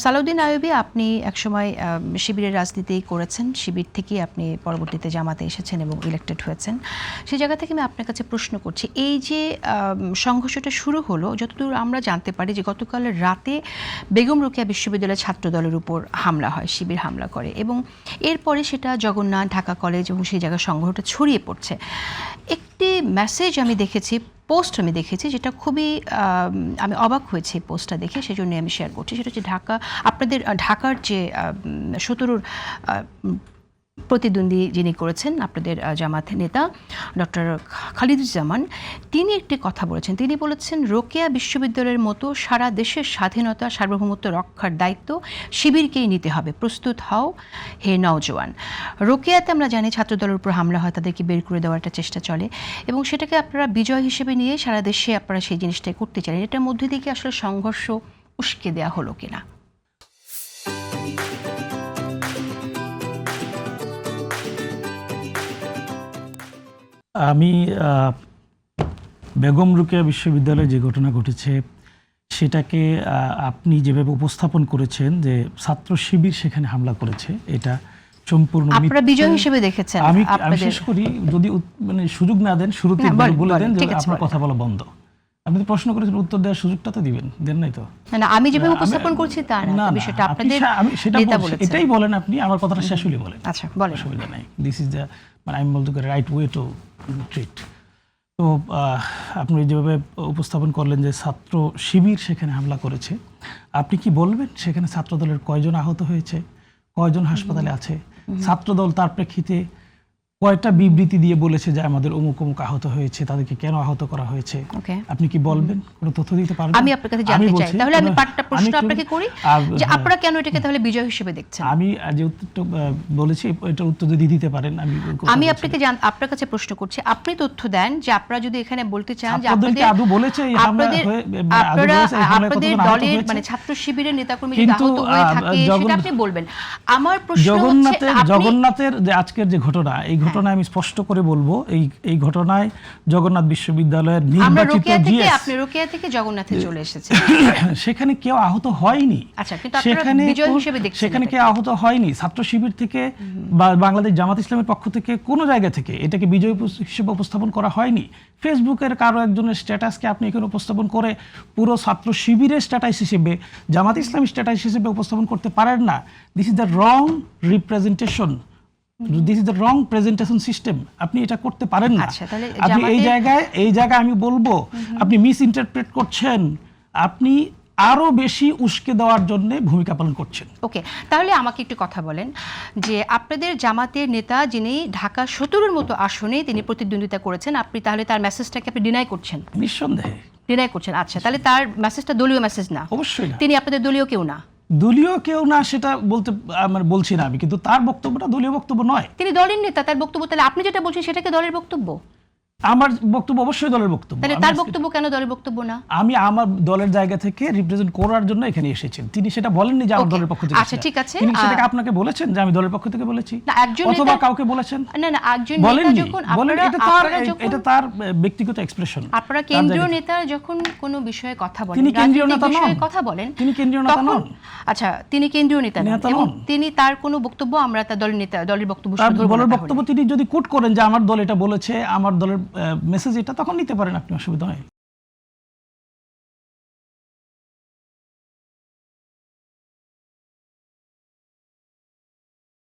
সালাউদ্দিন আইয়ুবী, আপনি একসময় শিবিরের রাজনীতি করেছেন, শিবির থেকেই আপনি পরবর্তীতে জামাতে এসেছেন এবং ইলেক্টেড হয়েছেন। সেই জায়গা থেকে আমি আপনার কাছে প্রশ্ন করছি, এই যে সংঘর্ষটা শুরু হলো, যতদূর আমরা জানতে পারি যে গতকাল রাতে বেগম রোকেয়া বিশ্ববিদ্যালয়ের ছাত্রদলের উপর হামলা হয়, শিবির হামলা করে, এবং এরপরে সেটা জগন্নাথ, ঢাকা কলেজ এবং সেই জায়গায় সংঘর্ষটা ছড়িয়ে পড়ছে। একটি মেসেজ আমি দেখেছি, পোস্ট আমি দেখেছি, যেটা খুবই আমি অবাক হয়েছি পোস্টটা দেখে, সেই জন্য আমি শেয়ার করছি। সেটা হচ্ছে আপনাদের ঢাকার যে 17 প্রতিদ্বন্দ্বী যিনি করেছেন আপনাদের জামাত নেতা ডক্টর খালিদুজ্জামান, তিনি একটি কথা বলেছেন। তিনি বলেছেন, রোকেয়া বিশ্ববিদ্যালয়ের মতো সারা দেশের স্বাধীনতা সার্বভৌমত্ব রক্ষার দায়িত্ব শিবিরকেই নিতে হবে, প্রস্তুত হও হে নওজোয়ান। রোকেয়াতে আমরা জানি ছাত্রদলের উপর হামলা হয়, তাদেরকে বের করে দেওয়ার একটা চেষ্টা চলে, এবং সেটাকে আপনারা বিজয় হিসেবে নিয়ে সারা দেশে আপনারা সেই জিনিসটাই করতে চান। এটার মধ্যে থেকে আসলে সংঘর্ষ উস্কে দেওয়া হলো কিনা? আমি বেগম রোকেয়া বিশ্ববিদ্যালয়ে যে ঘটনা ঘটেছে সেটাকে আপনি যেভাবে উপস্থাপন করেছেন যে ছাত্র শিবির সেখানে হামলা করেছে, এটা সম্পূর্ণ আপনারা বিজয় হিসেবে দেখেছেন। আমি শেষ করি, যদি মানে সুযোগ না দেন, শুরুতে বলে দেন যে আপনার কথা বলা বন্ধ। আপনি তো প্রশ্ন করেছেন, উত্তর দেওয়ার সুযোগটা তো দিবেন, দেন নাই তো। না, আমি যেভাবে উপস্থাপন করছি তা না, বিষয়টা আপনাদের নেতা বলেছেন। এটাই বলেন আপনি, আমার কথাটা শেষ হলে বলেন। আচ্ছা, বলেন। অসুবিধা নাই। দিস ইজ দ্য মানে আমি বলতে পারি রাইট ওয়ে টু ট্রিট। তো আপনি যেভাবে উপস্থাপন করলেন যে ছাত্র শিবির সেখানে হামলা করেছে, আপনি কি বলবেন সেখানে ছাত্রদলের কয়জন আহত হয়েছে, কয়জন হাসপাতালে আছে? ছাত্রদল তার প্রেক্ষিতে কয়টা বিবৃতি দিয়ে বলেছে যে আমাদের অমুক অমুক আহত হয়েছে, তাদেরকে কেন আহত করা হয়েছে? আপনি কি বলবেন, কোনো তথ্য দিতে পারবেন? আমি আপনার কাছে জানতে চাই। তাহলে আমি পাঁচটা প্রশ্ন আপনাকে করি, যে আপনারা কেন এটাকে তাহলে বিজয় হিসেবে দেখছেন? আমি যে উত্তরটা বলেছি এটার উত্তর যদি দিতে পারেন। আমি আপনাকে আপনার কাছে প্রশ্ন করছি, আপনি তথ্য দেন যে আপনারা যদি এখানে বলতে চান যে আপনাদের দলের মানে ছাত্র শিবিরের নেতাকর্মী যদি আহত হয়ে থাকে সেটা আপনি বলবেন। আমার প্রশ্ন হচ্ছে জগন্নাথের যে আজকের যে ঘটনা, এই ঘটনায় আমি স্পষ্ট করে বলবো, এই ঘটনায় জগন্নাথ বিশ্ববিদ্যালয়ের নির্বাচিত জিএস, আপনি রোকেয়া থেকে জগন্নাথে চলে এসেছেন, সেখানে কেউ আহত হয়নি। আচ্ছা, কিন্তু আপনারা বিজয় হিসেবে দেখছেন সেখানে কেউ আহত হয়নি। ছাত্র শিবির থেকে বা বাংলাদেশ জামাত ইসলামের পক্ষ থেকে কোনো জায়গা থেকে এটাকে বিজয় হিসেবে উপস্থাপন করা হয়নি। ফেসবুকের কারো একজনের স্ট্যাটাসকে আপনি এখানে উপস্থাপন করে পুরো ছাত্র শিবিরের স্ট্যাটাস হিসেবে, জামাত ইসলামের স্ট্যাটাস হিসেবে উপস্থাপন করতে পারেন না। This is the wrong representation, this is the wrong presentation system. আপনি এটা করতে পারেন না। আপনি এই জায়গায় আমি বলবো আপনি মিস ইন্টারপ্রেট করছেন, আপনি আরো বেশি উস্কে দেওয়ার জন্য ভূমিকা পালন করছেন। ওকে, তাহলে আমাকে একটু কথা বলেন যে আপনাদের জামাতের নেতা যিনি ঢাকা 17-র মতো আসনে তিনি প্রতিদ্বন্দ্বিতা করেছেন, আপনি তাহলে তার মেসেজটাকে আপনি ডিনাই করছেন? নিঃসন্দেহে ডিনাই করছেন। আচ্ছা, তাহলে তার মেসেজটা দলীয় মেসেজ না? অবশ্যই না। তিনি আপনাদের দলীয় কেউ না? দলীয় কেউ না সেটা বলছি না আমি, কিন্তু তার বক্তব্যটা দলীয় বক্তব্য নয়। তিনি দলের নেতা, তার বক্তব্য, তাহলে আপনি যেটা বলছেন সেটাকে দলের বক্তব্য? আমার বক্তব্য অবশ্যই দলের বক্তব্য। তাহলে তার বক্তব্য কেন দলের বক্তব্য না? আমি আমার দলের জায়গা থেকে রিপ্রেজেন্ট করার জন্য এখানে এসেছেন। তিনি সেটা বলেননি যে আমার দলের পক্ষ থেকে। আচ্ছা, ঠিক আছে। তিনি সেটাকে আপনাকে বলেছেন যে আমি দলের পক্ষ থেকে বলেছি, না একজন অথবা কাউকে বলেছেন? না, একজন নেতা যখন এটা তার ব্যক্তিগত এক্সপ্রেশন। আপনারা কেন্দ্রীয় নেতা যখন কোনো বিষয়ে কথা বলেন, তিনি কেন্দ্রীয় নেতা নন। কথা বলেন, তিনি কেন্দ্রীয় নেতা নন। আচ্ছা, তিনি কেন্দ্রীয় নেতা নন এবং তিনি তার কোনো বক্তব্য আমরা তার দলের নেতা দলের বক্তব্য শুধু দলের বক্তব্য তিনি যদি কোট করেন যে আমার দল এটা বলেছে, আমার দলের মেসেজ এটা, তখন নিতে পারেন আপনি, অসুবিধা নেই।